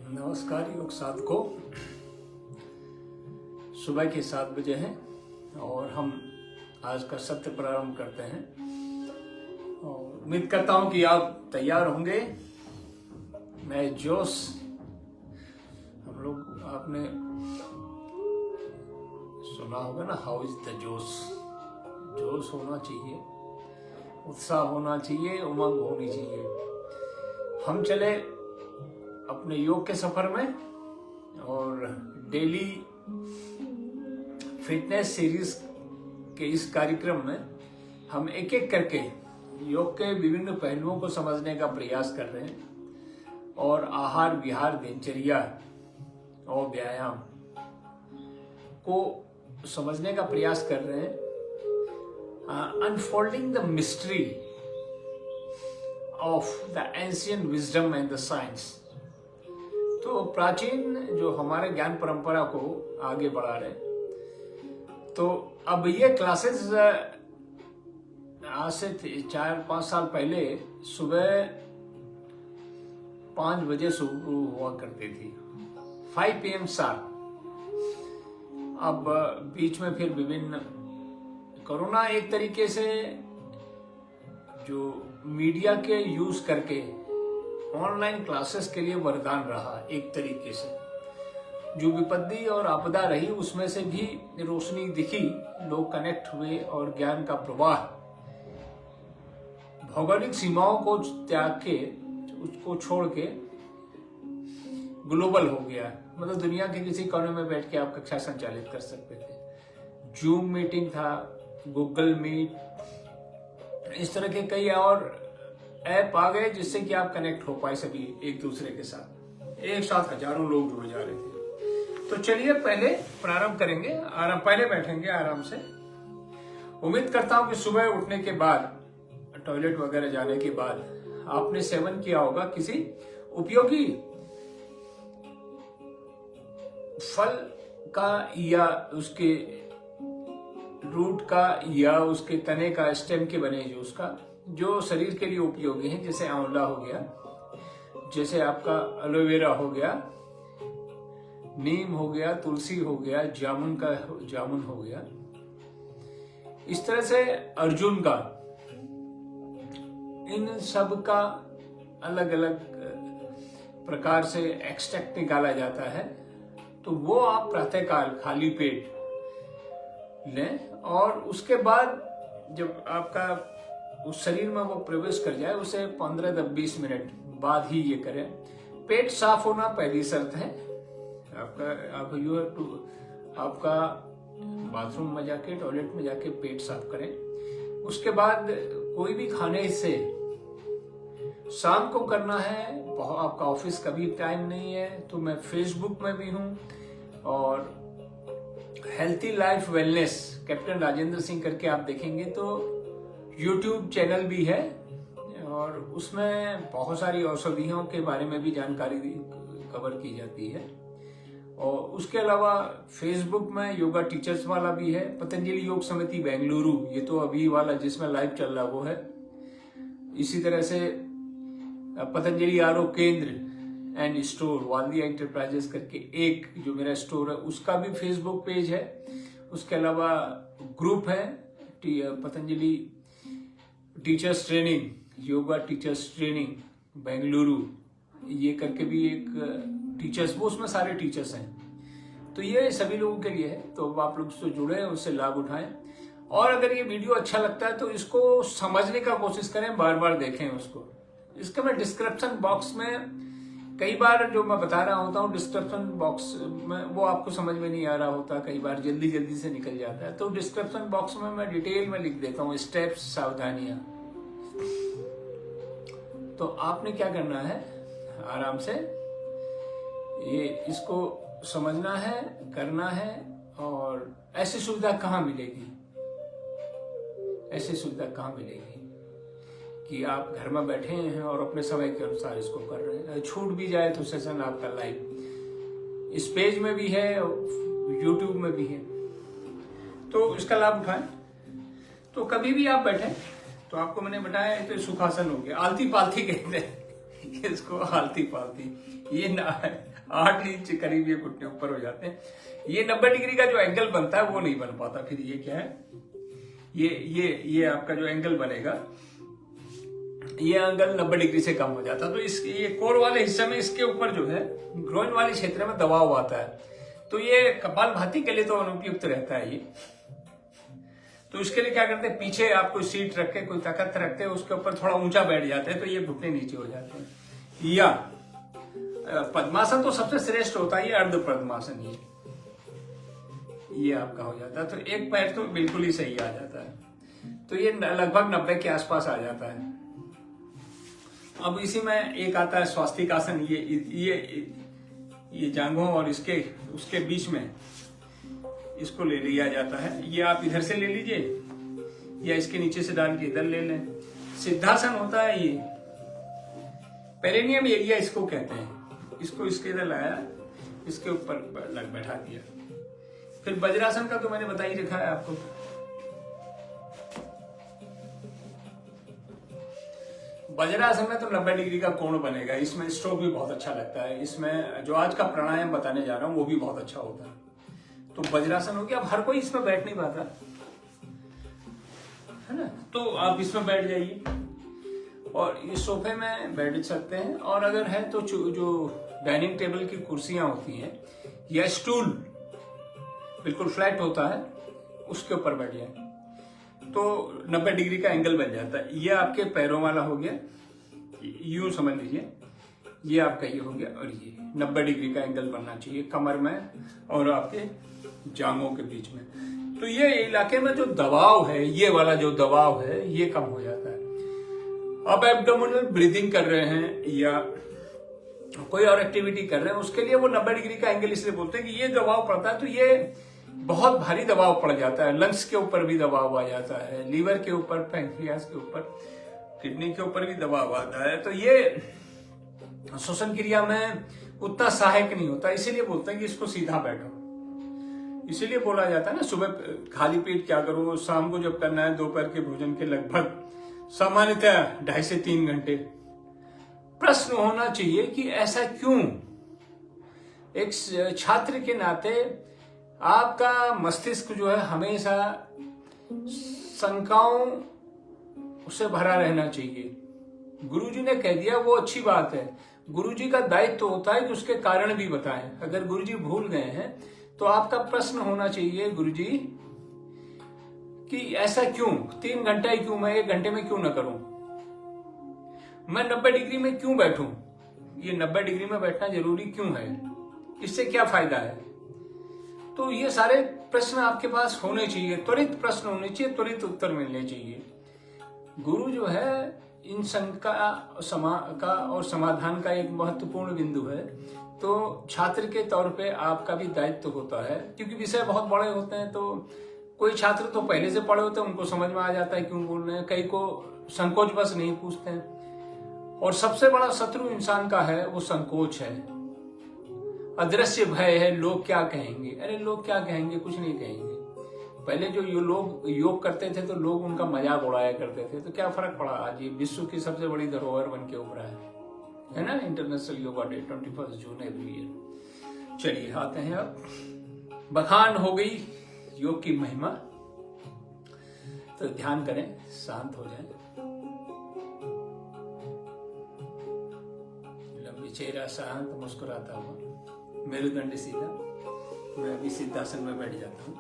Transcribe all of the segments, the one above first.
नमस्कार योग साधकों, सुबह के 7 बजे हैं और हम आज का सत्र प्रारंभ करते हैं। और उम्मीद करता हूं कि आप तैयार होंगे। मैं जोश, हम लोग आपने सुना होगा ना, हाउ इज द जोश। जोश होना चाहिए, उत्साह होना चाहिए, उमंग होनी चाहिए। हम चले अपने योग के सफर में और डेली फिटनेस सीरीज के इस कार्यक्रम में हम एक एक करके योग के विभिन्न पहलुओं को समझने का प्रयास कर रहे हैं और आहार विहार, दिनचर्या और व्यायाम को समझने का प्रयास कर रहे हैं। Unfolding the mystery of the ancient wisdom and the science. तो प्राचीन जो हमारे ज्ञान परंपरा को आगे बढ़ा रहे। तो अब ये क्लासेस आज से 4-5 साल पहले सुबह 5 बजे शुरू हुआ करती थी, 5 PM शार्प। अब बीच में फिर विभिन्न कोरोना एक तरीके से जो मीडिया के यूज करके ऑनलाइन क्लासेस के लिए वरदान रहा। एक तरीके से जो विपत्ति और आपदा रही उसमें से भी रोशनी दिखी, लोग कनेक्ट हुए और ज्ञान का प्रवाह भौगोलिक सीमाओं को त्याग के, उसको छोड़ के ग्लोबल हो गया। मतलब दुनिया के किसी कोने में बैठ के आप कक्षा संचालित कर सकते थे। जूम मीटिंग था, गूगल मीट, इस तरह के कई और ऐप आ गए जिससे कि आप कनेक्ट हो पाए सभी एक दूसरे के साथ। एक साथ हजारों लोग जुड़ जा रहे थे। तो चलिए पहले प्रारंभ करेंगे। पहले बैठेंगे आराम से। उम्मीद करता हूं कि सुबह उठने के बाद, टॉयलेट वगैरह जाने के बाद आपने सेवन किया होगा किसी उपयोगी फल का या उसके रूट का या उसके तने का, स्टेम के बने जूस का, जो शरीर के लिए उपयोगी हैं। जैसे आंवला हो गया, जैसे आपका एलोवेरा हो गया, नीम हो गया, तुलसी हो गया, जामुन हो गया। इस तरह से अर्जुन का, इन सब का अलग अलग प्रकार से एक्सट्रैक्ट निकाला जाता है। तो वो आप प्रातःकाल खाली पेट लें और उसके बाद जब आपका उस शरीर में वो प्रवेश कर जाए, उसे 15-20 मिनट बाद ही ये करें। पेट साफ होना पहली शर्त है आपका बाथरूम में जाके, टॉयलेट में जाके पेट साफ करें। उसके बाद कोई भी खाने से शाम को करना है। आपका ऑफिस का भी टाइम नहीं है तो मैं फेसबुक में भी हूँ और healthy life wellness captain Rajendra Singh करके आप देखेंगे तो यूट्यूब चैनल भी है और उसमें बहुत सारी औषधियों के बारे में भी जानकारी कवर की जाती है। और उसके अलावा फेसबुक में योगा टीचर्स वाला भी है, पतंजलि योग समिति बेंगलुरु, ये तो अभी वाला जिसमें लाइव चल रहा वो है। इसी तरह से पतंजलि आरोग्य केंद्र एंड स्टोर, वादिया एंटरप्राइजेस करके एक जो मेरा स्टोर है उसका भी फेसबुक पेज है। उसके अलावा ग्रुप है Patanjali teachers training, yoga teachers training Bengaluru, ये करके भी एक टीचर्स, वो उसमें सारे टीचर्स हैं, तो ये सभी लोगों के लिए है। तो आप लोग उससे जुड़े, उससे लाभ उठाएं। और अगर ये वीडियो अच्छा लगता है तो इसको समझने का कोशिश करें, बार बार देखें उसको। इसका मैं डिस्क्रिप्शन बॉक्स में कई बार जो मैं बता रहा होता हूँ डिस्क्रिप्शन बॉक्स में, वो आपको समझ में नहीं आ रहा होता, कई बार जल्दी जल्दी से निकल जाता है, तो डिस्क्रिप्शन बॉक्स में मैं डिटेल में लिख देता हूँ स्टेप्स, सावधानियां। तो आपने क्या करना है, आराम से ये इसको समझना है, करना है। और ऐसी सुविधा कहाँ मिलेगी, ऐसी सुविधा कहाँ मिलेगी कि आप घर में बैठे हैं और अपने समय के अनुसार इसको कर रहे हैं। छूट भी जाए तो सेशन आपका लाइव इस पेज में भी है, यूट्यूब में भी है, तो इसका लाभ उठाएं। तो कभी भी आप बैठे, तो आपको मैंने बताया तो सुखासन हो गया, आलती पालती कहते हैं इसको, आलती पालती। ये 8 इंच करीब ये घुटने ऊपर हो जाते हैं। ये 90 डिग्री का जो एंगल बनता है वो नहीं बन पाता। फिर ये क्या है, ये आपका जो एंगल बनेगा, ये एंगल 90 डिग्री से कम हो जाता है। तो इस ये कोर वाले हिस्से में, इसके ऊपर जो है ग्रोइन वाले क्षेत्र में दबाव आता है, तो ये कपालभाति के लिए तो अनुपयुक्त रहता है ये। तो इसके लिए क्या करते हैं, पीछे आप कोई सीट रख के, कोई तख्त रखते हैं, उसके ऊपर थोड़ा ऊंचा बैठ जाते हैं, तो ये घुटने नीचे हो जाते हैं। या पद्मासन तो सबसे श्रेष्ठ होता है, ये अर्ध पद्मासन, ये आपका हो जाता है। तो एक पैर तो बिल्कुल ही सही आ जाता है, तो ये लगभग 90 के आसपास आ जाता है। अब इसी में एक आता है स्वास्तिक आसन, ये जांघों और इसके उसके बीच में इसको ले लिया जाता है। ये आप इधर से ले लीजिए या इसके नीचे से डाल के इधर ले लें। सिद्धासन होता है, ये पेरिनियम एरिया इसको कहते हैं। इसको इसके इधर लाया, इसके ऊपर बैठा दिया। फिर वज्रासन का तो मैंने बता ही रखा है आपको। वज्रासन में तो 90 डिग्री का कोण बनेगा, इसमें स्ट्रोक भी बहुत अच्छा लगता है। इसमें जो आज का प्राणायाम बताने जा रहा हूं वो भी बहुत अच्छा होता है। तो वज्रासन हो गया। अब हर कोई इसमें बैठ नहीं पाता है ना, तो आप इसमें बैठ जाइए और इस सोफे में बैठ सकते हैं। और अगर है तो जो डाइनिंग टेबल की कुर्सियां होती हैं या स्टूल बिल्कुल फ्लैट होता है, उसके ऊपर बैठ जाए तो 90 डिग्री का एंगल बन जाता है। ये आपके पैरों वाला हो गया, यूं समझ लीजिए, ये आपका ये हो गया। और ये 90 डिग्री का एंगल बनना चाहिए कमर में और आपके जांघों के बीच में। तो ये इलाके में जो दबाव है, ये वाला जो दबाव है, ये कम हो जाता है। अब एब्डोमिनल ब्रीदिंग कर रहे हैं या कोई और एक्टिविटी कर रहे हैं, उसके लिए वो 90 डिग्री का एंगल इसलिए बोलते हैं कि ये दबाव पड़ता है तो ये बहुत भारी दबाव पड़ जाता है। लंग्स के ऊपर भी दबाव आ जाता है, लीवर के ऊपर, पैंक्रियास के ऊपर, किडनी के ऊपर भी दबाव आता है। तो ये श्वसन क्रिया में उतना सहायक नहीं होता, इसीलिए बोलते हैं कि इसको सीधा बैठो। इसीलिए बोला जाता है ना, सुबह खाली पेट क्या करो, शाम को जब करना है दोपहर के भोजन के लगभग सामान्यतः 2.5 से 3 घंटे। प्रश्न होना चाहिए कि ऐसा क्यों। एक छात्र के नाते आपका मस्तिष्क जो है हमेशा शंकाओं से भरा रहना चाहिए। गुरुजी ने कह दिया वो अच्छी बात है, गुरुजी का दायित्व तो होता है कि उसके कारण भी बताएं। अगर गुरुजी भूल गए हैं तो आपका प्रश्न होना चाहिए, गुरुजी कि ऐसा क्यों, 3 घंटा ही क्यों, मैं 1 घंटे में क्यों ना करूं, मैं 90 डिग्री में क्यों बैठूं, ये 90 डिग्री में बैठना जरूरी क्यों है, इससे क्या फायदा है। तो ये सारे प्रश्न आपके पास होने चाहिए, त्वरित प्रश्न होने चाहिए, त्वरित उत्तर मिलने चाहिए। गुरु जो है इन शंका का और समाधान का एक महत्वपूर्ण बिंदु है। तो छात्र के तौर पे आपका भी दायित्व होता है, क्योंकि विषय बहुत बड़े होते हैं। तो कोई छात्र तो पहले से पढ़े होते हैं, उनको समझ में आ जाता है क्यों बोल रहे हैं, कई को संकोच बस नहीं पूछते हैं। और सबसे बड़ा शत्रु इंसान का है वो संकोच है, अदृश्य भय है, लोग क्या कहेंगे। अरे लोग क्या कहेंगे, कुछ नहीं कहेंगे। पहले जो लोग योग करते थे तो लोग उनका मजाक उड़ाया करते थे, तो क्या फर्क पड़ा, आज ये विश्व की सबसे बड़ी धरोहर बन के उभरा है ना, international yoga day 21 June every year. चलिए आते हैं अब, बखान हो गई योग की महिमा। तो ध्यान करें, शांत हो जाएं, लंबी चेहरा शांत मुस्कुराता हुआ, मेरुदंड सीधा। मैं भी सिद्धासन में बैठ जाता हूँ।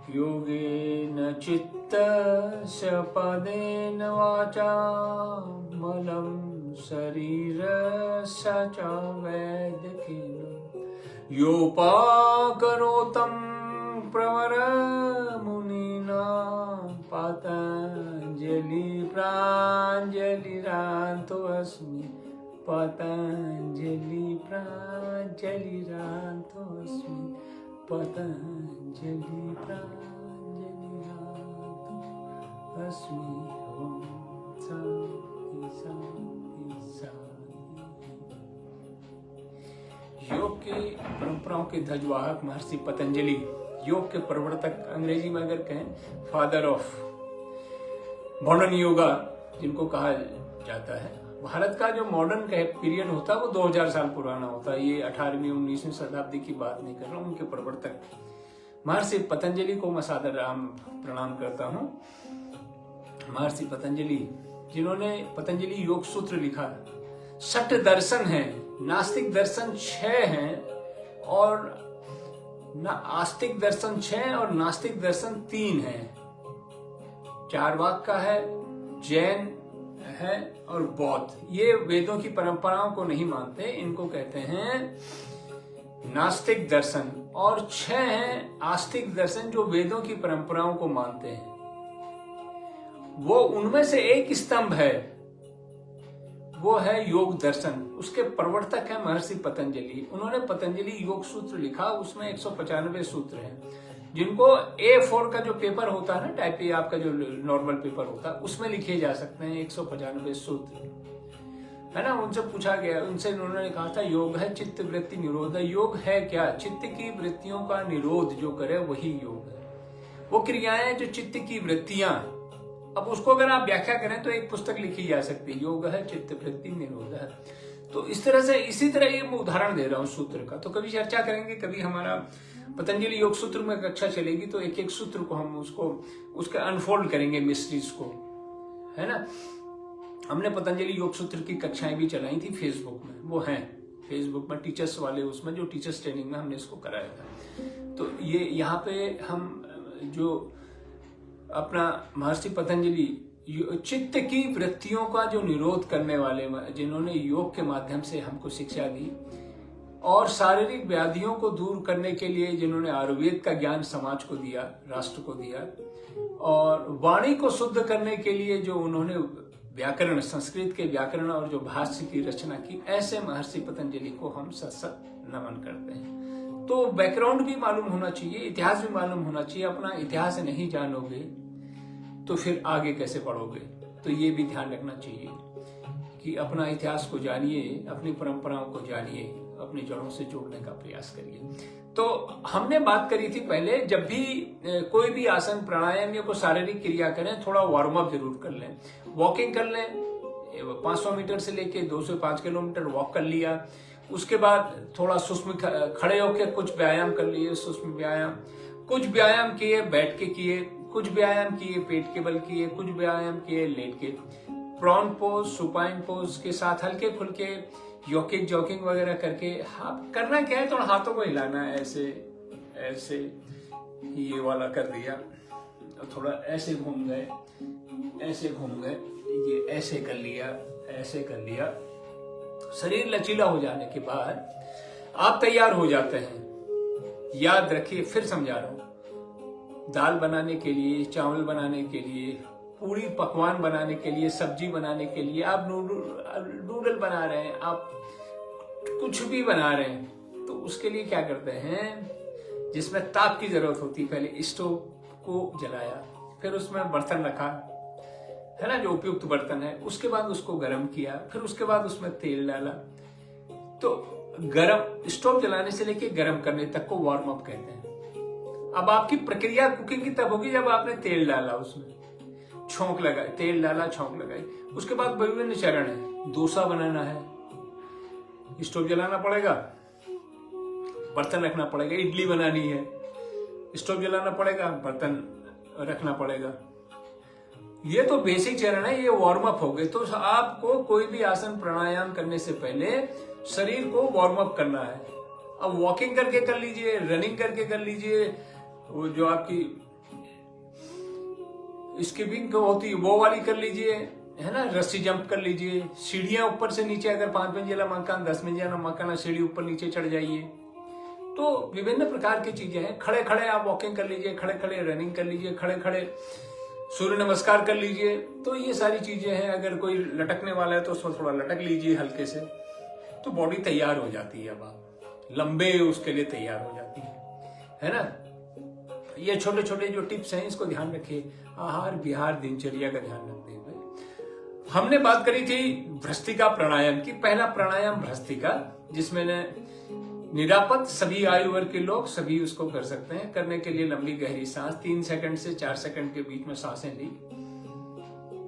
योगेन चित्तस्य पदेन वाचा मलं शरीरस्य च वैद्यकेन योपाकरोतं प्रवरमुनिना पतञ्जलि प्राञ्जलिरान्तोऽस्मि पतञ्जलि प्राञ्जलिरान्तोऽस्मि पतञ्जलि प्राञ्जलिरान्तोऽस्मि। ॐ शान्ति शान्ति शान्ति। योग की परंपराओं के ध्वजवाहक महर्षि पतंजलि, योग के प्रवर्तक, अंग्रेजी में अगर कहें फादर ऑफ मॉडर्न योगा जिनको कहा जाता है। भारत का जो मॉडर्न पीरियड होता है वो 2000 साल पुराना होता है। ये 18वीं 19वीं शताब्दी की बात नहीं कर रहा हूँ। उनके प्रवर्तक महर्षि पतंजलि को मैं सादर प्रणाम करता हूँ। महर्षि पतंजलि जिन्होंने पतंजलि योग सूत्र लिखा। 6 दर्शन हैं, नास्तिक दर्शन 6 हैं और आस्तिक दर्शन 6 और नास्तिक दर्शन 3 हैं। चारवाक का है, जैन है और बौद्ध। ये वेदों की परंपराओं को नहीं मानते, इनको कहते हैं नास्तिक दर्शन। और 6 हैं आस्तिक दर्शन जो वेदों की परंपराओं को मानते हैं। वो उनमें से एक स्तंभ है, वो है योग दर्शन। उसके प्रवर्तक है महर्षि पतंजलि। उन्होंने पतंजलि योग सूत्र लिखा। उसमें 195 सूत्र हैं जिनको A4 का जो पेपर होता है ना, टाइप ए आपका जो नॉर्मल पेपर होता है, उसमें लिखे जा सकते हैं 195 सूत्र, है ना। उनसे पूछा गया, उनसे उन्होंने कहा था योग है चित्त वृत्ति निरोध। योग है क्या? चित्त की वृत्तियों का निरोध जो करे वही योग है। वो क्रियाएं जो चित्त की वृत्तियां, अब उसको अगर आप व्याख्या करें तो एक पुस्तक लिखी जा सकती है, योग है चित्त वृत्ति निरोध है। तो इस तरह से, इसी तरह ये मैं उदाहरण दे रहा हूँ सूत्र का। तो कभी चर्चा करेंगे, कभी हमारा पतंजलि योग सूत्र में कक्षा चलेगी तो एक एक सूत्र को हम उसका अनफोल्ड करेंगे, मिस्ट्रीज को, है ना। हमने पतंजलि योग सूत्र की कक्षाएं भी चलाई थी फेसबुक में, वो हैं फेसबुक में टीचर्स वाले, उसमें जो टीचर्स ट्रेनिंग में हमने इसको कराया था। तो ये यहाँ पे हम जो अपना महर्षि पतंजलि चित्त की वृत्तियों का जो निरोध करने वाले, जिन्होंने योग के माध्यम से हमको शिक्षा दी, और शारीरिक व्याधियों को दूर करने के लिए जिन्होंने आयुर्वेद का ज्ञान समाज को दिया, राष्ट्र को दिया, और वाणी को शुद्ध करने के लिए जो उन्होंने व्याकरण, संस्कृत के व्याकरण और जो भाष्य की रचना की, ऐसे महर्षि पतंजलि को हम सत नमन करते हैं। तो बैकग्राउंड भी मालूम होना चाहिए, इतिहास भी मालूम होना चाहिए। अपना इतिहास नहीं जानोगे तो फिर आगे कैसे बढ़ोगे? तो ये भी ध्यान रखना चाहिए कि अपना इतिहास को जानिए, अपनी परंपराओं को जानिए, अपनी जड़ों से जोड़ने का प्रयास करिए। तो हमने बात करी थी पहले, जब भी कोई भी आसन, प्राणायाम या कोई शारीरिक क्रिया करें, थोड़ा वार्म अप जरूर कर लें। वॉकिंग कर लें, 500 मीटर से लेके 2 से 5 किलोमीटर वॉक कर लिया। उसके बाद थोड़ा सुस्म खड़े होकर कुछ व्यायाम कर लिए, सुस्म व्यायाम। कुछ व्यायाम किए बैठ के किए, कुछ व्यायाम किए पेट के बल किए, कुछ व्यायाम किए लेट के। प्रॉन पोज, सुपाइन पोज के साथ हल्के फुल्के यॉकिंग जॉकिंग वगैरह करके करना क्या है, थोड़ा हाथों को हिलाना है, ऐसे ऐसे ये वाला कर दिया, थोड़ा ऐसे घूम गए, ऐसे घूम गए, ये ऐसे कर लिया, ऐसे कर लिया। शरीर लचीला हो जाने के बाद आप तैयार हो जाते हैं। याद रखिए, फिर समझा रहा हूं, दाल बनाने के लिए, चावल बनाने के लिए, पूरी पकवान बनाने के लिए, सब्जी बनाने के लिए, आप नूडल बना रहे हैं, आप कुछ भी बना रहे हैं, तो उसके लिए क्या करते हैं, जिसमें ताप की जरूरत होती है, पहले स्टोव को जलाया, फिर उसमें बर्तन रखा, है ना, जो उपयुक्त बर्तन है, उसके बाद उसको गर्म किया, फिर उसके बाद उसमें तेल डाला, तो गरम स्टोव जलाने से लेके गरम करने तक को वार्म अप कहते हैं। अब आपकी प्रक्रिया कुकिंग की तब होगी जब आपने तेल डाला, उसमें छोंक लगाई, तेल डाला, छोंक लगाई। उसके बाद विभिन्न चरण है। डोसा बनाना है, स्टोव जलाना पड़ेगा, बर्तन रखना पड़ेगा। इडली बनानी है, स्टोव जलाना पड़ेगा, बर्तन रखना पड़ेगा। ये तो बेसिक चरण है, ये वार्म अप हो गए। तो आपको कोई भी आसन प्राणायाम करने से पहले शरीर को वार्म अप करना है। अब वॉकिंग करके कर लीजिए, रनिंग करके कर लीजिए, वो जो आपकी स्किपिंग होती है वो वाली कर लीजिए, है ना, रस्सी जंप कर लीजिए, सीढ़ियां ऊपर से नीचे, अगर 5 मंजिला मकान 10 मंजिला मकान, सीढ़ी ऊपर नीचे चढ़ जाइए। तो विभिन्न प्रकार की चीजें हैं। खड़े खड़े आप वॉकिंग कर लीजिए, खड़े खड़े रनिंग कर लीजिए, खड़े खड़े सूर्य नमस्कार कर लीजिए। तो ये सारी चीजें हैं। अगर कोई लटकने वाला है तो उसमें थोड़ा लटक लीजिए हल्के से, तो बॉडी तैयार हो जाती है। अब आप लंबे उसके लिए तैयार हो जाती है ना। ये छोटे छोटे जो टिप्स हैं इसको ध्यान रखिए। आहार विहार दिनचर्या का ध्यान रखते हुए हमने बात करी थी भ्रस्त्रिका प्राणायाम की। पहला प्राणायाम भ्रस्त्रिका, जिसमें निरापद सभी आयु वर्ग के लोग सभी उसको कर सकते हैं। करने के लिए लंबी गहरी सांस 3 सेकंड से 4 सेकंड के बीच में सांसें ली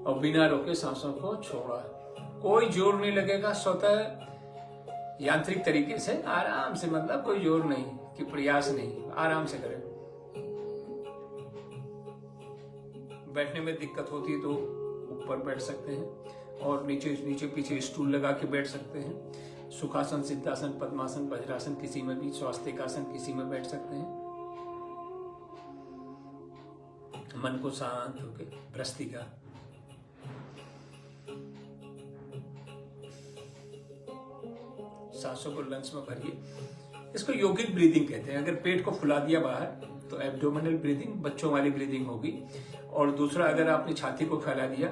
और बिना रोके सांसों को छोड़ा। कोई जोर नहीं लगेगा, स्वतः यांत्रिक तरीके से आराम से, मतलब कोई जोर नहीं कि प्रयास नहीं, आराम से करें। बैठने में दिक्कत होती है तो ऊपर बैठ सकते हैं और नीचे पीछे स्टूल लगा के बैठ सकते हैं। सुखासन, सिद्धासन, पद्मासन, वज्रासन, किसी में भी, स्वास्तिकासन किसी में बैठ सकते हैं। मन को शांत होके भ्रस्त्रिका। सांसों को लंग्स में भरिए। इसको योगिक ब्रीदिंग कहते हैं। अगर पेट को फुला दिया बाहर तो एब्डोमिनल ब्रीदिंग, बच्चों वाली ब्रीदिंग होगी। और दूसरा, अगर आपने छाती को फैला दिया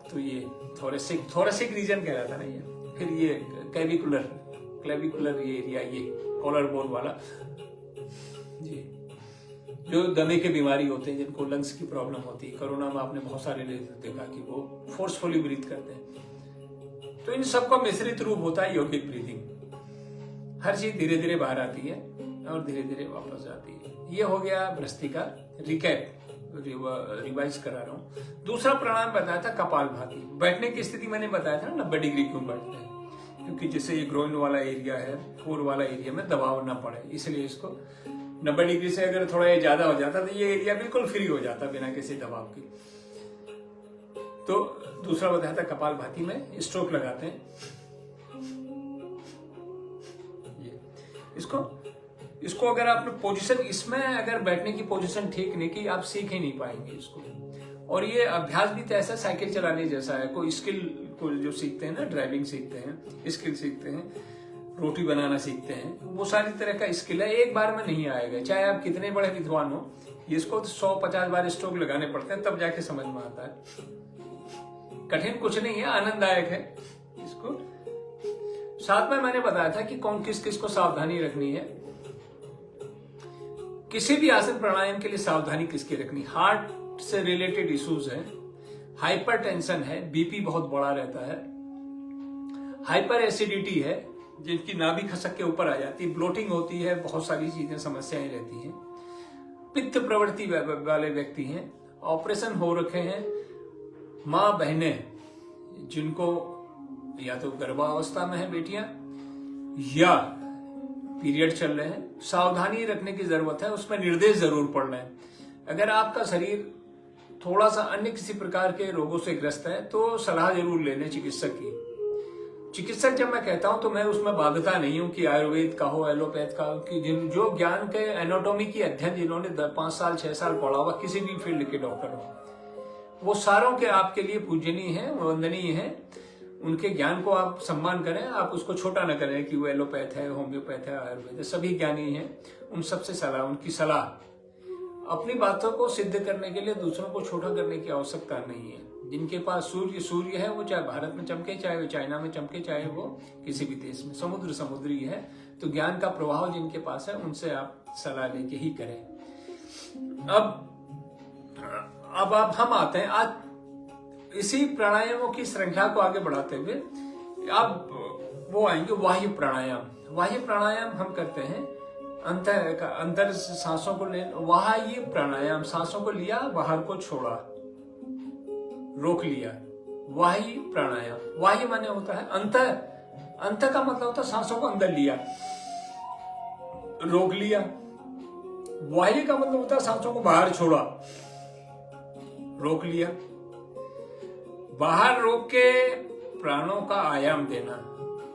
तो ये थोरेसिक रीजन कहलाता ना ये। फिर ये क्लेविकुलर ये एरिया, ये कॉलर बोन वाला जी, जो दमे के बीमारी होते हैं, जिनको लंग्स की प्रॉब्लम होती है। कोरोना में आपने बहुत सारे देखा कि वो फोर्सफुली ब्रीथ करते हैं। तो इन सबका मिश्रित रूप होता है योगिक ब्रीथिंग। हर चीज धीरे धीरे बाहर आती है और धीरे धीरे वापस जाती है। ये हो गया भ्रस्त्रिका। रिकैप रिवाइज करा रहा हूँ। दूसरा प्राणायाम बताया था कपालभाति। बैठने की स्थिति मैंने बताया था ना, 90 डिग्री क्यों बैठते हैं, क्योंकि जैसे ये ग्रोइन वाला एरिया है, कोर वाला एरिया में दबाव ना पड़े, इसलिए इसको 90 डिग्री से अगर थोड़ा ये ज्यादा हो जाता तो ये एरिया बिल्कुल फ्री हो जाता बिना किसी दबाव की। तो दूसरा बताया था कपालभाति में स्ट्रोक लगाते हैं। इसको अगर आपने पोजीशन, इसमें अगर बैठने की पोजीशन ठीक नहीं की, आप सीख ही नहीं पाएंगे इसको। और ये अभ्यास भी तो ऐसा साइकिल चलाने जैसा है। कोई स्किल को जो सीखते हैं ना, ड्राइविंग सीखते हैं, स्किल सीखते हैं, रोटी बनाना सीखते हैं, वो सारी तरह का स्किल है, एक बार में नहीं आएगा। चाहे आप कितने बड़े विद्वान हो, इसको 100-50 बार स्ट्रोक लगाने पड़ते हैं, तब जाके समझ में आता है। कठिन कुछ नहीं है, आनंददायक है। इसको साथ में मैंने बताया था कि कौन किस को सावधानी रखनी है। किसी भी आसन प्राणायाम के लिए सावधानी किसकी रखनी। हार्ट से रिलेटेड इश्यूज हैं, हाइपरटेंशन है, बीपी बहुत बड़ा रहता है, हाइपर एसिडिटी है, जिनकी नाभि खसक के ऊपर आ जाती है, ब्लोटिंग होती है, बहुत सारी चीजें समस्याएं रहती हैं। पित्त प्रवृत्ति वाले व्यक्ति हैं, ऑपरेशन हो रखे हैं, माँ बहनें जिनको या तो गर्भावस्था में है बेटियां या पीरियड चल रहे हैं, सावधानी रखने की जरूरत है। उसमें निर्देश जरूर पढ़ रहे हैं। अगर आपका शरीर थोड़ा सा अन्य किसी प्रकार के रोगों से ग्रस्त है तो सलाह जरूर ले लें चिकित्सक की। चिकित्सक जब मैं कहता हूं तो मैं उसमें बाध्यता नहीं हूं कि आयुर्वेद का हो, एलोपैथ का हो, कि जो ज्ञान के एनाटॉमी की अध्ययन जिन्होंने 5 साल 6 साल पढ़ा हुआ, किसी भी फील्ड के डॉक्टर हो, वो सारों के आपके लिए पूजनीय है, वंदनीय है। उनके ज्ञान को आप सम्मान करें, आप उसको छोटा न करें कि वो एलोपैथ है, होम्योपैथ है, आयुर्वेद है, सभी ज्ञानी हैं। उन सबसे सलाह, उनकी सलाह। अपनी बातों को सिद्ध करने के लिए दूसरों को छोटा करने की आवश्यकता नहीं है। जिनके पास सूर्य है, वो चाहे भारत में चमके, चाहे वो चाइना में चमके, चाहे वो किसी भी देश में, समुद्री है, तो ज्ञान का प्रभाव जिनके पास है उनसे आप सलाह लेके ही करें। अब हम आते हैं आज इसी प्राणायामों की श्रृंखला को आगे बढ़ाते हुए। आप वो आएंगे वायु प्राणायाम। वायु प्राणायाम हम करते हैं अंदर सांसों को ले, वायु प्राणायाम, सांसों को लिया बाहर को छोड़ा, रोक लिया, वायु प्राणायाम। वायु माने होता है अंत का मतलब होता है सांसों को अंदर लिया, रोक लिया। वायु का मतलब होता है सांसों को बाहर छोड़ा, रोक लिया। बाहर रोक के प्राणों का आयाम देना,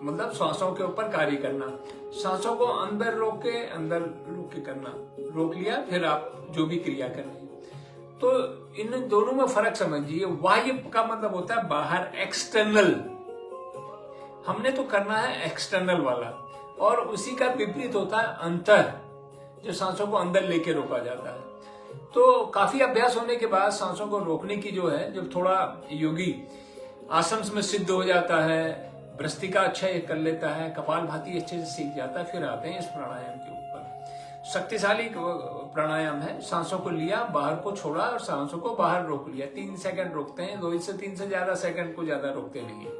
मतलब सांसों के ऊपर कार्य करना। सांसों को अंदर रोक के करना, रोक लिया, फिर आप जो भी क्रिया कर रहे हैं। तो इन दोनों में फर्क समझिए। वायु का मतलब होता है बाहर, एक्सटर्नल। हमने तो करना है एक्सटर्नल वाला, और उसी का विपरीत होता है अंतर, जो सांसों को अंदर लेके रोका जाता है। तो काफी अभ्यास होने के बाद सांसों को रोकने की जो है, जब थोड़ा योगी आसन में सिद्ध हो जाता है, भ्रस्तिका अच्छा कर लेता है, कपालभाति अच्छे से सीख जाता है, फिर आते हैं इस प्राणायाम के ऊपर। शक्तिशाली प्राणायाम है। सांसों को लिया, बाहर को छोड़ा और सांसों को बाहर रोक लिया। 3 सेकंड रोकते हैं, 2 से 3 से ज्यादा सेकंड को ज्यादा रोकते नहीं है।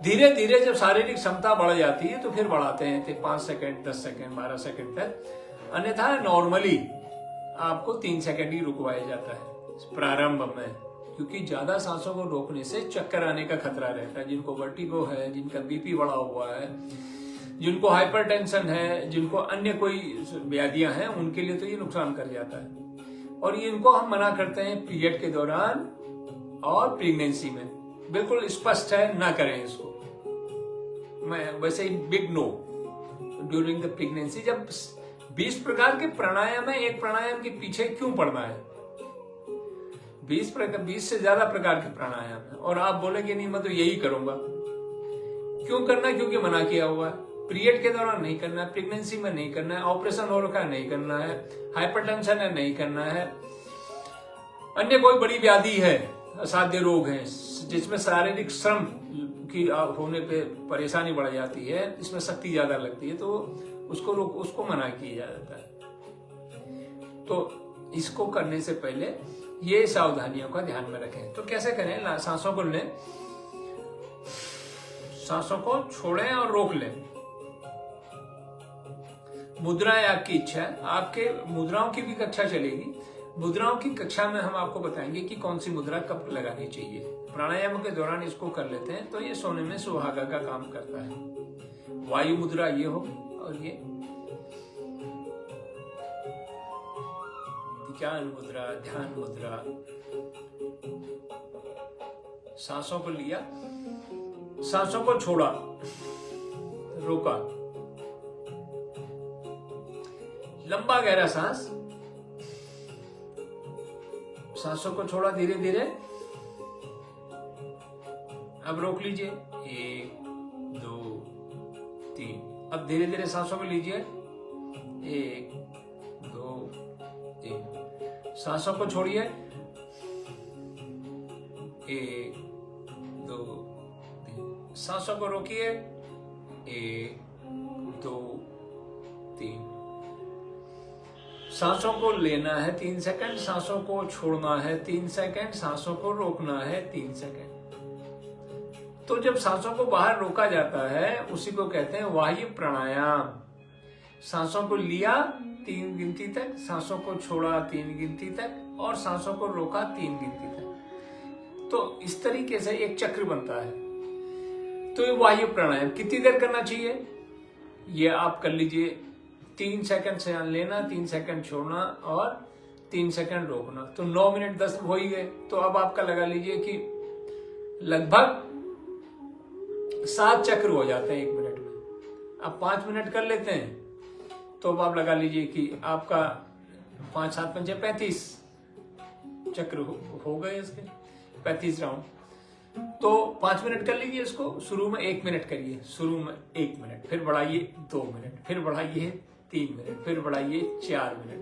धीरे धीरे जब शारीरिक क्षमता बढ़ जाती है तो फिर बढ़ाते हैं 5 सेकंड, 10 सेकंड, 12 सेकंड तक। अन्यथा नॉर्मली आपको 3 सेकंड ही रुकवाया जाता है प्रारंभ में, क्योंकि ज्यादा सांसों को रोकने से चक्कर आने का खतरा रहता है। जिनको वर्टिगो है, जिनका बीपी बढ़ा हुआ है, जिनको हाइपरटेंशन है, जिनको अन्य कोई व्याधियां हैं, उनके लिए तो ये नुकसान कर जाता है। और ये इनको हम मना करते हैं पीरियड के दौरान और प्रेगनेंसी में। बिल्कुल स्पष्ट है, ना करें इसको। मैं वैसे ही big no during the pregnancy. जब 20 प्रकार के प्राणायाम है, एक प्राणायाम के पीछे क्यों पड़ना है? 20 से ज्यादा प्रकार के प्राणायाम है, और आप बोलेंगे नहीं मैं तो यही करूंगा। क्यों करना? क्योंकि मना किया हुआ है। पीरियड के दौरान नहीं करना है, प्रेगनेंसी में नहीं करना है, ऑपरेशन हो रखा है नहीं करना है, हाइपरटेंशन है नहीं करना है, अन्य कोई बड़ी व्याधि है, असाध्य रोग है जिसमें शारीरिक श्रम की होने पे परेशानी बढ़ जाती है, इसमें शक्ति ज्यादा लगती है, तो उसको मना किया जाता है। तो इसको करने से पहले ये सावधानियों का ध्यान में रखें। तो कैसे करें? सांसों को लें, सांसों को छोड़ें और रोक लें। मुद्राएं आपकी इच्छा है, आपके मुद्राओं की भी कक्षा चलेगी। मुद्राओं की कक्षा में हम आपको बताएंगे कि कौन सी मुद्रा कब लगानी चाहिए। प्राणायाम के दौरान इसको कर लेते हैं तो ये सोने में सुहागा का काम करता है। वायु मुद्रा ये हो, और ये ज्ञान मुद्रा, ध्यान मुद्रा। सांसों को लिया, सांसों को छोड़ा, रोका, लंबा गहरा सांस, सांसों को छोड़ा धीरे धीरे। अब रोक लीजिए, 1 2 3। अब धीरे धीरे सांसों को लीजिए, 1 2 3। सांसों को छोड़िए, 1 2 3। सांसों को रोकिए, 1 2 3। सांसों को लेना है 3 सेकंड, सांसों को छोड़ना है 3 सेकंड, सांसों को रोकना है 3 सेकंड। तो जब सांसों को बाहर रोका जाता है उसी को कहते हैं वायु प्राणायाम। सांसों को लिया 3 गिनती तक, सांसों को छोड़ा 3 गिनती तक, और सांसों को रोका 3 गिनती तक। तो इस तरीके से एक चक्र बनता है। तो ये वायु प्राणायाम कितनी देर करना चाहिए? ये आप कर लीजिए 3 सेकंड से लेना, 3 सेकंड छोड़ना और 3 सेकंड रोकना। तो 9 मिनट 10 हो ही गए। तो अब आपका लगा लीजिए कि लगभग 7 चक्र हो जाते हैं 1 मिनट में। अब 5 मिनट कर लेते हैं तो अब आप लगा लीजिए कि आपका 5 7 5 35 चक्र हो गए इसके, 35 राउंड। तो 5 मिनट कर लीजिए इसको। शुरू में 1 मिनट करिए, शुरू में 1 मिनट, फिर बढ़ाइए 2 मिनट, फिर बढ़ाइए 3 मिनट, फिर बढ़ाइए 4 मिनट,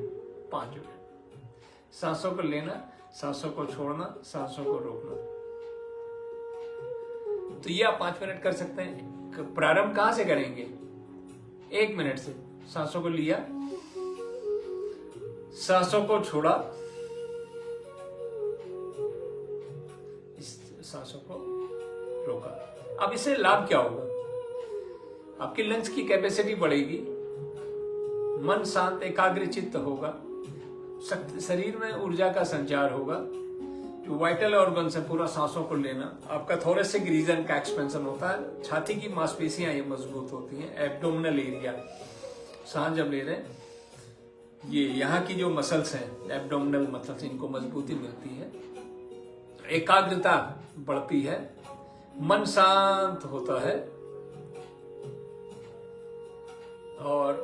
5 मिनट। सांसों को लेना, सांसों को छोड़ना, सांसों को रोकना। तो ये आप 5 मिनट कर सकते हैं। प्रारंभ कहां से करेंगे? 1 मिनट से। सांसों को लिया, सांसों को छोड़ा, सांसों को रोका। अब इससे लाभ क्या होगा? आपकी लंग्स की कैपेसिटी बढ़ेगी, मन शांत एकाग्रचित्त होगा, शरीर में ऊर्जा का संचार होगा, जो वाइटल ऑर्गन्स है पूरा सांसों को लेना, आपका थोरेसिक रीजन का एक्सपेंशन होता है, छाती की मांसपेशियां ये मजबूत होती हैं, एब्डोमिनल एरिया सांस जब ले रहे हैं, ये यहाँ की जो मसल्स हैं एब्डोमिनल मसल्स, इनको मजबूती मिलती है, एकाग्रता बढ़ती है, मन शांत होता है और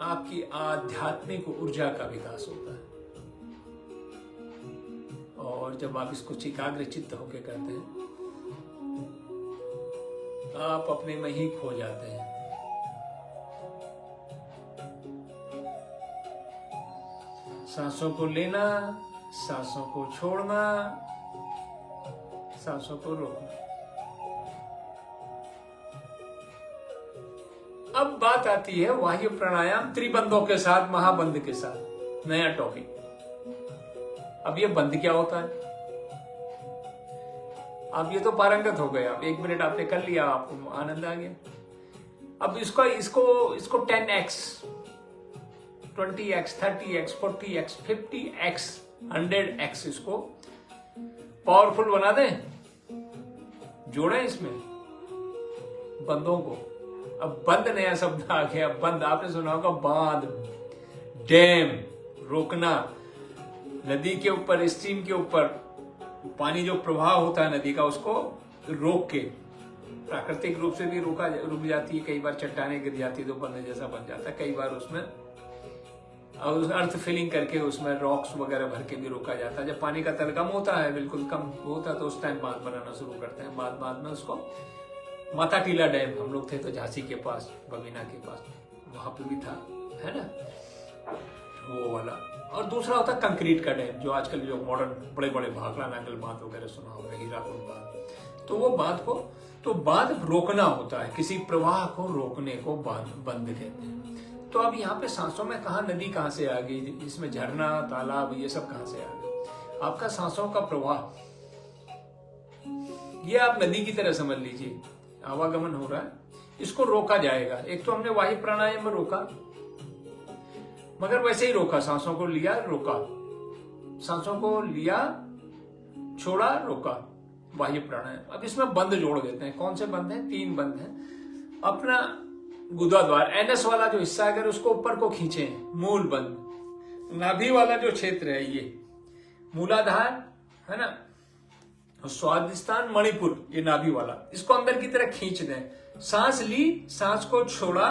आपकी आध्यात्मिक ऊर्जा का विकास होता है। और जब आप इसको एकाग्र चित्त होकर करते हैं, आप अपने में ही खो जाते हैं। सांसों को लेना, सांसों को छोड़ना, सांसों को रोकना। अब बात आती है वायु प्राणायाम त्रिबंधों के साथ, महाबंध के साथ, नया टॉपिक। अब ये बंध क्या होता है? अब ये तो पारंगत हो गए, आप 1 मिनट आपने कर लिया, आपको आनंद आ गया। अब इसको 10x, 20x, 30x, 40x, 50x, 100x इसको पावरफुल बना दें, जोड़े इसमें बंदों को। अब बंद नया शब्द आ गया, बंद आपने सुना होगा, बांध, डैम, रोकना। नदी के ऊपर, स्ट्रीम के ऊपर पानी जो प्रवाह होता है नदी का, उसको रोक के, प्राकृतिक रूप से भी रुक जाती है, कई बार चट्टानें गिर जाती है तो बंद जैसा बन जाता है, कई बार उसमें अर्थ फिलिंग करके उसमें रॉक्स वगैरह भर के भी रोका जाता है। जब पानी का तल कम होता है, बिल्कुल कम होता है, तो उस टाइम बांध बनाना शुरू करते हैं। बाद में उसको माता टीला डैम, हम लोग थे तो झांसी के पास, बगीना के पास, वहां पे भी था, है ना, वो वाला। और दूसरा होता है कंक्रीट का डैम, जो आजकल जो मॉडर्न बड़े बड़े भाखड़ा नांगल बांध वगैरह सुना होगा, हीराकुंड बांध, तो वो बांध को, तो बांध रोकना होता है, किसी प्रवाह को रोकने को बंद कहते हैं। तो अब यहाँ पे सांसों में कहा नदी कहाँ से आ गई, इसमें झरना, तालाब, ये सब कहाँ से आ गए? आपका सांसों का प्रवाह, ये आप नदी की तरह समझ लीजिए, आवागमन हो रहा है, इसको रोका जाएगा। एक तो हमने वायु प्राणायाम में रोका, मगर वैसे ही रोका, सांसों को लिया, रोका, सांसों को लिया, छोड़ा, रोका, वायु प्राणायाम। अब इसमें बंद जोड़ देते हैं। कौन से बंद हैं? 3 बंद हैं। अपना गुदाद्वार, एनएस वाला जो हिस्सा, अगर उसको ऊपर को खींचे, मूल बंद, नाभि वाला जो क्षेत्र है, ये मूलाधार है ना, स्वादिष्टान, मणिपुर, ये नाभि वाला, इसको अंदर की तरह खींच दें। सांस ली, सांस को छोड़ा,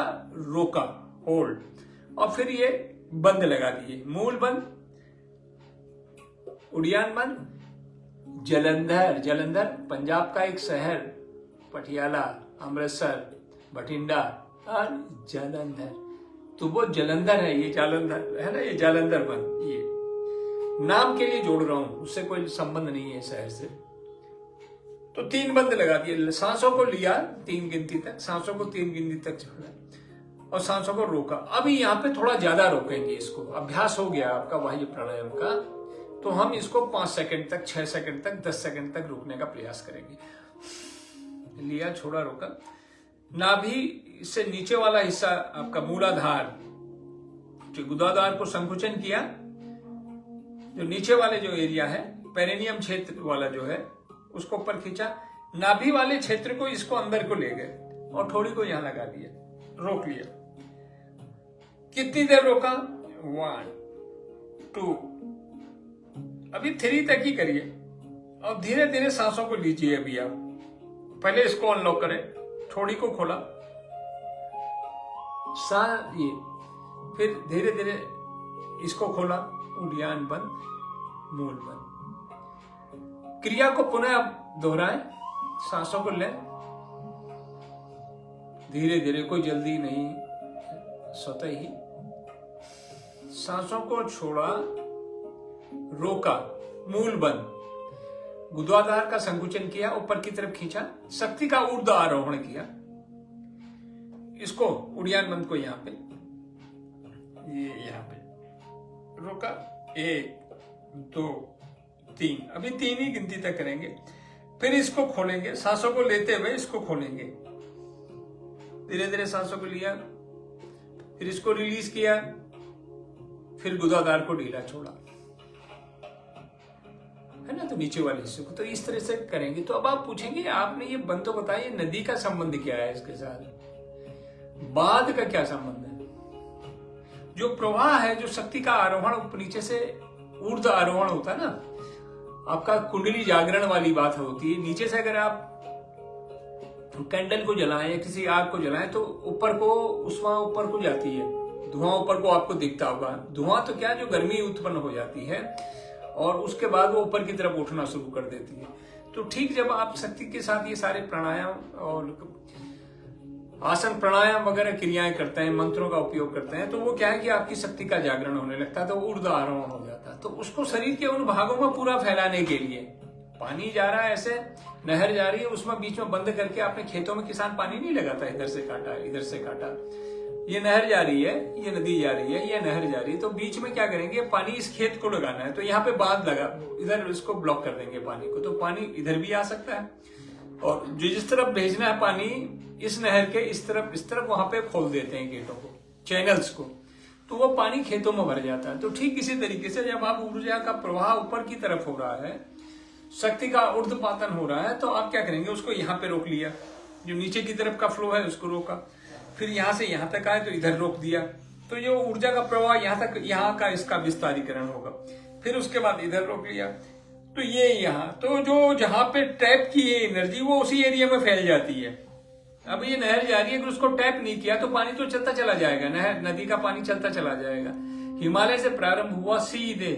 रोका, होल्ड, और फिर ये बंद लगा दिए। मूल बंद, उड़ियान बंद, जलंधर, जलंधर पंजाब का एक शहर, पटियाला, अमृतसर, बठिंडा और जलंधर, तो वो जलंधर है, ये जालंधर है ना, ये जालंधर बंद, ये नाम के लिए जोड़ रहा हूं, उससे कोई संबंध नहीं है शहर से। तो 3 बंद लगा दिए। सांसों को लिया 3 गिनती तक, सांसों को 3 गिनती तक छोड़ा और सांसों को रोका। अभी यहाँ पे थोड़ा ज्यादा रोकेंगे इसको, अभ्यास हो गया आपका वायु प्राणायाम का, तो हम इसको 5 सेकंड तक, 6 सेकंड तक, 10 सेकंड तक रुकने का प्रयास करेंगे। लिया, छोड़ा, रोका। नाभि से नीचे वाला हिस्सा आपका मूलाधार, जो गुदाधार को संकुचन किया, जो नीचे वाले जो एरिया है, पेरिनियम क्षेत्र वाला जो है, उसको ऊपर खींचा। नाभि वाले क्षेत्र को, इसको अंदर को ले गए और थोड़ी को यहां लगा दिया, रोक लिया। कितनी देर रोका? 1, 2, अभी 3 तक ही करिए और धीरे धीरे सांसों को लीजिए। अभी आप पहले इसको अनलॉक करें, थोड़ी को खोला, ये, फिर धीरे धीरे इसको खोला, उड़ियान बंद, मूल बंद। क्रिया को पुनः आप दोहराएं, सांसों को लें धीरे धीरे, कोई जल्दी नहीं, स्वतः ही। सांसों को छोड़ा, रोका, मूल बंद, गुदाधार का संकुचन किया, ऊपर की तरफ खींचा, शक्ति का ऊर्ध्व आरोहण किया, इसको उड़ियान बंद को यहां पे, ये यहां पे रोका, 1, 2, 3, अभी 3 ही गिनती तक करेंगे। फिर इसको खोलेंगे, सांसों को लेते हुए इसको खोलेंगे, धीरे धीरे सांसों को लिया, फिर इसको रिलीज किया, फिर गुदादार को ढीला छोड़ा, है ना। तो नीचे वाले हिस्से को तो इस तरह से करेंगे। तो अब आप पूछेंगे आपने ये बंद तो बताया, नदी का संबंध क्या है इसके साथ, बाद का क्या संबंध है? जो प्रवाह है, जो शक्ति का आरोहण ऊपर नीचे से ऊर्ध्व आरोहण होता है ना, आपका कुंडली जागरण वाली बात होती है। नीचे से अगर आप कैंडल को जलाएं या किसी आग को जलाएं तो ऊपर को उष्मा ऊपर को जाती है, धुआं ऊपर को आपको दिखता होगा। धुआं तो क्या, जो गर्मी उत्पन्न हो जाती है और उसके बाद वो ऊपर की तरफ उठना शुरू कर देती है। तो ठीक जब आप शक्ति के साथ ये सारे प्राणायाम और आसन प्राणायाम वगैरह क्रियाएं करते हैं, मंत्रों का उपयोग करते हैं, तो वो क्या है कि आपकी शक्ति का जागरण होने लगता है, तो ऊर्ध्व आरोहण हो जाता है। तो उसको शरीर के उन भागों में पूरा फैलाने के लिए, पानी जा रहा है ऐसे, नहर जा रही है, उसमें बीच में बंद करके आपने खेतों में किसान पानी नहीं लगाता, इधर से काटा इधर से काटा, ये नहर जा रही है, ये नदी जा रही है, ये नहर जा रही है, तो बीच में क्या करेंगे, पानी इस खेत को लगाना है, तो यहाँ पे बांध लगा, इधर इसको ब्लॉक कर देंगे पानी को, तो पानी इधर भी आ सकता है, और जो जिस तरफ भेजना है पानी इस नहर के इस तरफ वहां पे खोल देते हैं गेटों को, चैनल्स को, तो वो पानी खेतों में भर जाता है। तो ठीक इसी तरीके से जब आप ऊर्जा का प्रवाह ऊपर की तरफ हो रहा है, शक्ति का ऊर्ध्वपातन हो रहा है, तो आप क्या करेंगे, उसको यहाँ पे रोक लिया, जो नीचे की तरफ का फ्लो है उसको रोका, फिर यहां से यहां तक आए तो इधर रोक दिया, तो जो ऊर्जा का प्रवाह यहां तक, यहाँ का इसका विस्तारीकरण होगा, फिर उसके बाद इधर रोक लिया, तो ये यहाँ, तो जो जहां पे टैप की है एनर्जी वो उसी एरिया में फैल जाती है। अब ये नहर जा रही है, अगर उसको टैप नहीं किया तो पानी तो चलता चला जाएगा, नहर नदी का पानी चलता चला जाएगा। हिमालय से प्रारंभ हुआ सीधे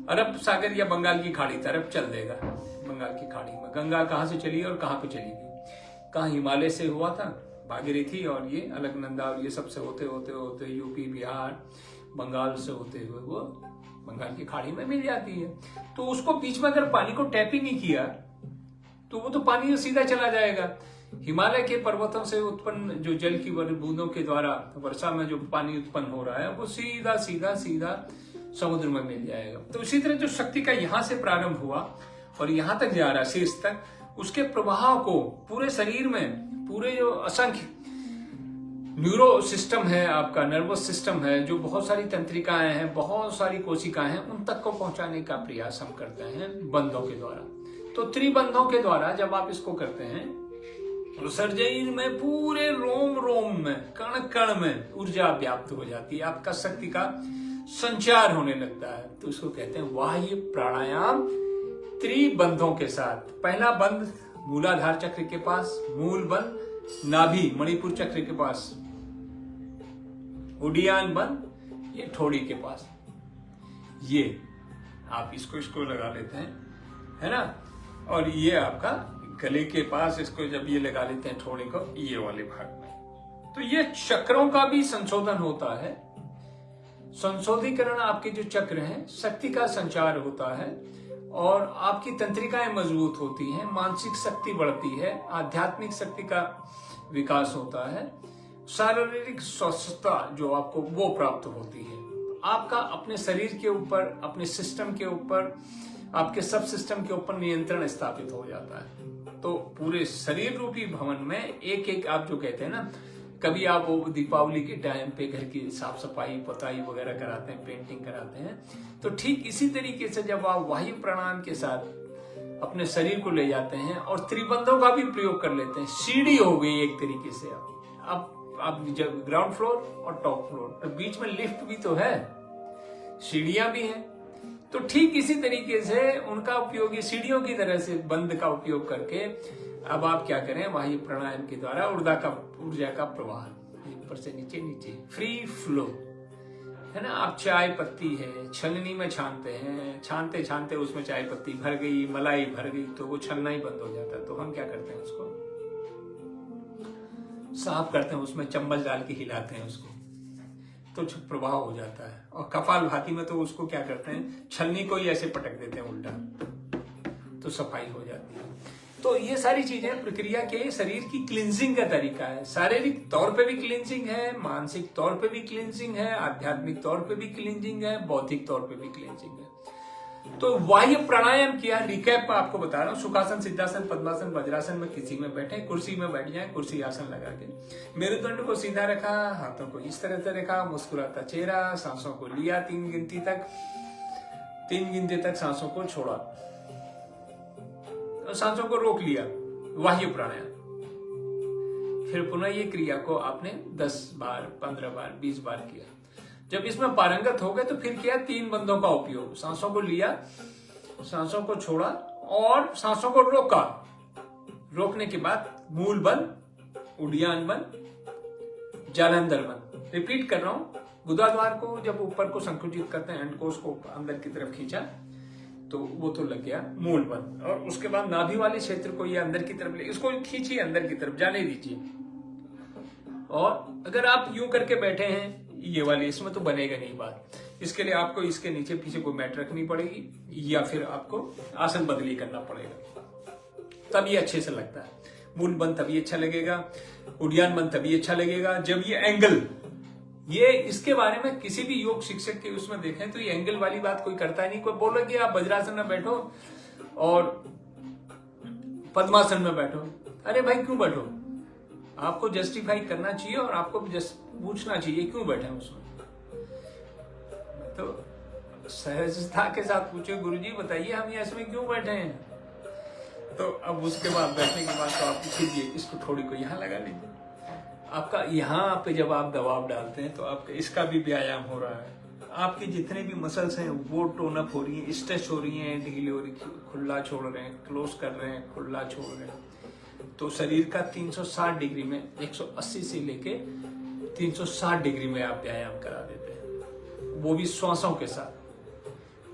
अरब सागर या बंगाल की खाड़ी तरफ चल देगा। बंगाल की खाड़ी में गंगा कहां से चली और कहां पे चली गई, कहां हिमालय से हुआ था भागीरथी, और ये अलकनंदा और ये सबसे होते होते होते यूपी बिहार बंगाल से होते हुए वो बंगाल की खाड़ी में मिल जाती है। तो उसको बीच में अगर पानी को टैपिंग नहीं किया तो वो तो पानी सीधा चला जाएगा। हिमालय के पर्वतों से उत्पन्न जो जल की बूंदों के द्वारा वर्षा में जो पानी उत्पन्न हो रहा है वो सीधा सीधा सीधा समुद्र में मिल जाएगा। तो इसी तरह जो शक्ति का यहां से प्रारंभ हुआ और यहां तक जा रहा है शीर्ष तक, उसके प्रभाव को पूरे शरीर में, पूरे जो असंख्य न्यूरो सिस्टम है, आपका नर्वस सिस्टम है, जो बहुत सारी तंत्रिकाएं हैं, बहुत सारी कोशिकाएं हैं, उन तक को पहुंचाने का प्रयास हम करते हैं बंधों के द्वारा। तो त्रिबंधों के द्वारा जब आप इसको करते हैं तो शरीर में पूरे रोम रोम में, कण कण में ऊर्जा व्याप्त हो जाती है, आपका शक्ति का संचार होने लगता है। तो इसको कहते हैं बाह्य प्राणायाम त्रिबंधों के साथ। पहला बंध मूलाधार चक्र के पास, मूल बंध नाभि मणिपुर चक्र के पास, उडियान बंध ये ठोड़ी के पास, ये आप इसको लगा लेते हैं, है ना। और ये आपका गले के पास, इसको जब ये लगा लेते हैं ठोड़ी को, ये वाले भाग में, तो ये चक्रों का भी संशोधन होता है। संशोधीकरण, आपके जो चक्र हैं, शक्ति का संचार होता है और आपकी तंत्रिकाएं मजबूत होती हैं, मानसिक शक्ति बढ़ती है, आध्यात्मिक शक्ति का विकास होता है, शारीरिक स्वस्थता जो आपको वो प्राप्त होती है। आपका अपने शरीर के ऊपर, अपने सिस्टम के ऊपर, आपके सब सिस्टम के ऊपर नियंत्रण स्थापित हो जाता है। तो पूरे शरीर रूपी भवन में एक एक, आप जो कहते हैं ना, कभी आप वो दीपावली के टाइम पे घर की साफ सफाई पुताई वगैरह कराते हैं, पेंटिंग कराते हैं, तो ठीक इसी तरीके से जब आप वायु प्राणायाम के साथ अपने शरीर को ले जाते हैं और त्रिबंधों का भी प्रयोग कर लेते हैं, सीढ़ी हो गई एक तरीके से। अब आप जब ग्राउंड फ्लोर और टॉप फ्लोर, तो बीच में लिफ्ट भी तो है, सीढ़ियां भी हैं, तो ठीक इसी तरीके से उनका उपयोग ये सीढ़ियों की तरह से बंद का उपयोग करके अब आप क्या करें, वायु प्राणायाम के द्वारा ऊर्जा का प्रवाह ऊपर से नीचे, नीचे फ्री फ्लो, है ना। आप चाय पत्ती है, छलनी में छानते हैं, छानते छानते उसमें चाय पत्ती भर गई, मलाई भर गई, तो वो छलना ही बंद हो जाता है। तो हम क्या करते हैं, उसको साफ करते हैं, उसमें चम्मच डाल के हिलाते हैं उसको, तो प्रभाव हो जाता है। और कपाल भाती में तो उसको क्या करते हैं, छलनी को ही ऐसे पटक देते हैं उल्टा, तो सफाई हो जाती है। तो ये सारी चीजें प्रक्रिया के शरीर की क्लींजिंग का तरीका है। शारीरिक तौर पे भी क्लींजिंग है, मानसिक तौर पे भी क्लींजिंग है, आध्यात्मिक तौर पे भी क्लींजिंग है, बौद्धिक तौर पे भी क्लींजिंग है। तो बाह्य प्राणायाम किया, रिकैप आपको बता रहा हूँ। सुखासन, सिद्धासन, पद्मासन, वज्रासन में किसी में बैठे, कुर्सी में बैठ जाए, कुर्सी आसन लगा के मेरुदंड को सीधा रखा, हाथों को इस तरह से रखा, मुस्कुराता चेहरा, सांसों को लिया 3 गिनती तक सांसों को छोड़ा, सांसों को रोक लिया, बाह्य प्राणायाम। फिर पुनः ये क्रिया को आपने 10 बार, 15 बार, 20 बार किया। जब इसमें पारंगत हो गए तो फिर किया 3 बंदों का उपयोग। सांसों को लिया, सांसों को छोड़ा और सांसों को रोका। रोकने के बाद मूल बंद, उड्डयन बंद, जालंधर बंद। रिपीट कर रहा हूं। गुदाद्वार को जब ऊपर को संकुचित करते हैं, अंडकोश को अंदर की तरफ खींचा तो वो तो लग गया मूल बंद। और उसके बाद नाभि वाले क्षेत्र को ये अंदर की तरफ ले, इसको खींचिए अंदर की तरफ, जाने दीजिए। और अगर आप यूं करके बैठे हैं ये वाले, इसमें तो बनेगा नहीं बात। इसके लिए आपको इसके नीचे पीछे कोई मैट रखनी पड़ेगी या फिर आपको आसन बदली करना पड़ेगा, तब ये अच्छे से लगता है। मूल बंद तभी अच्छा लगेगा, उड्डयन बंद तभी अच्छा लगेगा जब ये एंगल, ये इसके बारे में किसी भी योग शिक्षक के उसमें देखें तो ये एंगल वाली बात कोई करता ही नहीं। कोई बोले कि आप वज्रासन में बैठो और पद्मासन में बैठो, अरे भाई क्यों बैठो? आपको जस्टिफाई करना चाहिए और आपको पूछना चाहिए क्यों बैठे उसमें। तो सहजता के साथ पूछे, गुरुजी बताइए हम ये इसमें क्यों बैठे हैं? तो अब उसके बाद बैठने के बाद तो आप कीजिए, इसको थोड़ी को यहाँ लगा लीजिए। आपका यहाँ पे जब आप दबाव डालते हैं तो आपका इसका भी व्यायाम हो रहा है। आपके जितने भी मसल्स हैं वो टोन अप हो रही है, स्ट्रेच हो रही है, ढीली हो रही है, खुला छोड़ रहे हैं, क्लोज कर रहे हैं, खुला छोड़ रहे हैं। तो शरीर का 360 डिग्री में 180 से लेके 360 डिग्री में आप व्यायाम करा देते हैं, वो भी श्वासों के साथ।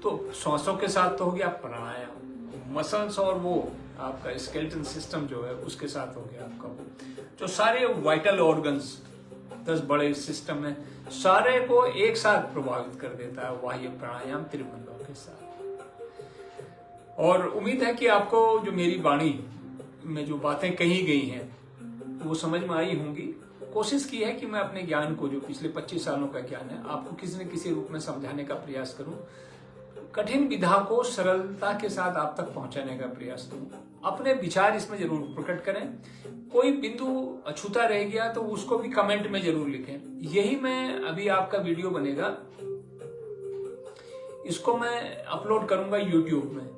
तो श्वासों के साथ तो हो गया प्राणायाम, मसल्स और वो आपका स्केलेटन सिस्टम जो है उसके साथ हो गया आपका वो जो सारे वाइटल ऑर्गन्स 10 बड़े सिस्टम है, सारे को एक साथ प्रभावित कर देता है बाह्य प्राणायाम त्रिबंधों के साथ। और उम्मीद है कि आपको जो मेरी वाणी में जो बातें कही गई हैं वो समझ में आई होंगी। कोशिश की है कि मैं अपने ज्ञान को, जो पिछले 25 सालों का ज्ञान है, आपको किसी न किसी रूप में समझाने का प्रयास करूं, कठिन विधा को सरलता के साथ आप तक पहुंचाने का प्रयास करूं। अपने विचार इसमें जरूर प्रकट करें। कोई बिंदु अछूता रह गया तो उसको भी कमेंट में जरूर लिखें। यही मैं अभी आपका वीडियो बनेगा, इसको मैं अपलोड करूंगा यूट्यूब में।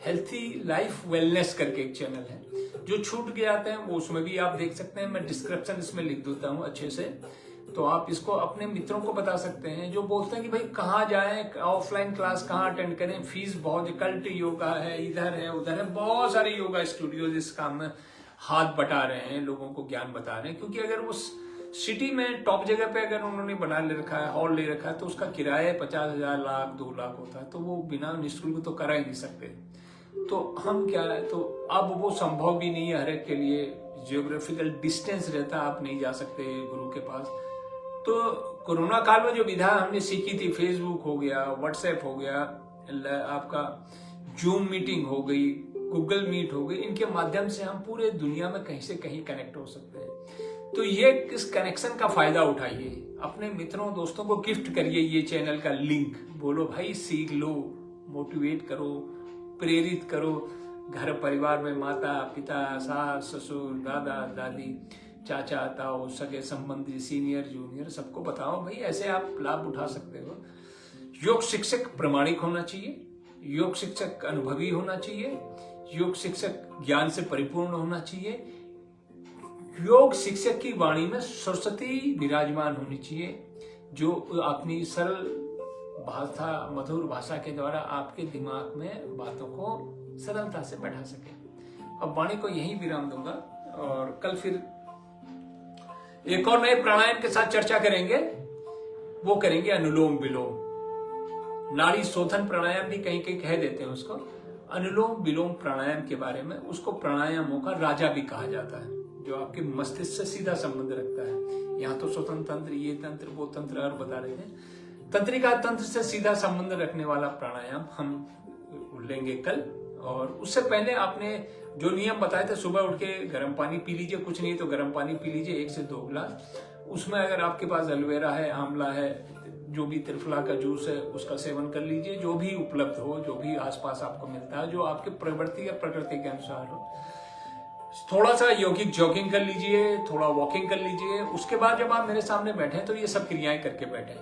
हेल्थी लाइफ वेलनेस करके एक चैनल है, जो छूट गए आते हैं वो उसमें भी आप देख सकते हैं। मैं डिस्क्रिप्शन इसमें लिख देता हूँ अच्छे से, तो आप इसको अपने मित्रों को बता सकते हैं जो बोलते हैं कि भाई कहाँ जाएं, ऑफलाइन क्लास कहाँ अटेंड करें, फीस बहुत, कल्ट योगा है, इधर है उधर है, बहुत सारे योगा स्टूडियो इस काम में हाथ बटा रहे हैं, लोगों को ज्ञान बता रहे हैं। क्योंकि अगर उस सिटी में टॉप जगह पे अगर उन्होंने बना ले रखा है, हॉल ले रखा है, तो उसका किराया 50,000, लाख, 2 लाख होता है, तो वो बिना निःशुल्क तो करा ही नहीं सकते। तो हम क्या है, तो अब वो संभव भी नहीं है हर एक के लिए, जियोग्राफिकल डिस्टेंस रहता, आप नहीं जा सकते गुरु के पास। तो कोरोना काल में जो विधा हमने सीखी थी, फेसबुक हो गया, व्हाट्सएप हो गया, आपका जूम मीटिंग हो गई, गूगल मीट हो गई, इनके माध्यम से हम पूरे दुनिया में कहीं से कहीं कनेक्ट हो सकते हैं। तो ये इस कनेक्शन का फायदा उठाइए, अपने मित्रों दोस्तों को गिफ्ट करिए ये चैनल का लिंक, बोलो भाई सीख लो, मोटिवेट करो, प्रेरित करो। घर परिवार में माता पिता, सास ससुर, दादा दादी, चाचा ताऊ, सगे संबंधी, सीनियर जूनियर, सबको बताओ भाई ऐसे आप लाभ उठा सकते हो। योग शिक्षक प्रामाणिक होना चाहिए, योग शिक्षक अनुभवी होना चाहिए, योग शिक्षक ज्ञान से परिपूर्ण होना चाहिए, योग शिक्षक की वाणी में सरस्वती विराजमान होनी चाहिए, जो अपनी सरल भाषा, मधुर भाषा के द्वारा आपके दिमाग में बातों को सरलता से बैठा सके। अब वाणी को यही विराम दूंगा और कल फिर एक और नए प्राणायाम के साथ चर्चा करेंगे। वो करेंगे अनुलोम विलोम, नाड़ी शोधन प्राणायाम भी कहीं कहीं कह देते हैं उसको, अनुलोम विलोम प्राणायाम के बारे में। उसको प्राणायामों का राजा भी कहा जाता है, जो आपके मस्तिष्क से सीधा संबंध रखता है। यहाँ तो स्वतंत्र तंत्र, ये तंत्र, वो तंत्र और बता रहे हैं। तंत्रिका तंत्र से सीधा संबंध रखने वाला प्राणायाम हम लेंगे कल। और उससे पहले आपने जो नियम बताए थे, सुबह उठ के गर्म पानी पी लीजिए, कुछ नहीं तो गर्म पानी पी लीजिए 1 से 2 गिलास। उसमें अगर आपके पास एलोवेरा है, आंवला है, जो भी त्रिफला का जूस है उसका सेवन कर लीजिए, जो भी उपलब्ध हो, जो भी आसपास आपको मिलता है, जो आपके प्रवृत्ति या प्रकृति के अनुसार हो। थोड़ा सा यौगिक जॉगिंग कर लीजिए, थोड़ा वॉकिंग कर लीजिए। उसके बाद जब आप मेरे सामने बैठे तो ये सब क्रियाएं करके बैठे,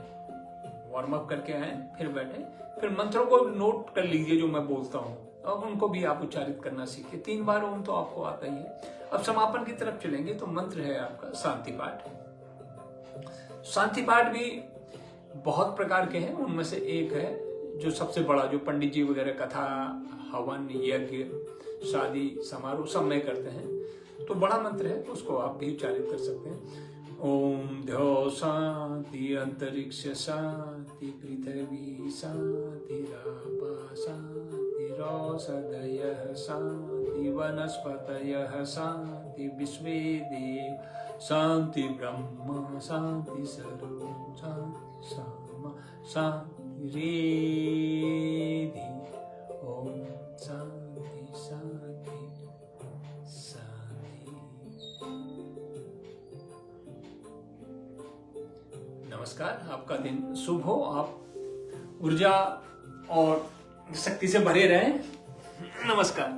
वार्म अप करके आए, फिर बैठे, फिर मंत्रों को नोट कर लीजिए जो मैं बोलता हूँ, अब उनको भी आप उच्चारित करना सीखिए। 3 बार ओम तो आपको आता ही है। अब समापन की तरफ चलेंगे तो मंत्र है आपका शांति पाठ। शांति पाठ भी बहुत प्रकार के हैं, उनमें से एक है जो सबसे बड़ा, जो पंडित जी वगैरह कथा, हवन, यज्ञ, शादी समारोह सब में करते हैं, तो बड़ा मंत्र है, उसको आप भी उच्चारित कर सकते हैं। ओम ध्यो शांति अंतरिक्ष शांति पृथ्वी शांति रापा शांति रौषधयः शांति वनस्पतयः शांति विश्वे देव शांति ब्रह्म शांति सर्वं शांति सामा शांति रेधि। ओम शांति शांति शांति। नमस्कार, आपका दिन शुभ हो, आप ऊर्जा और शक्ति से भरे रहें। नमस्कार।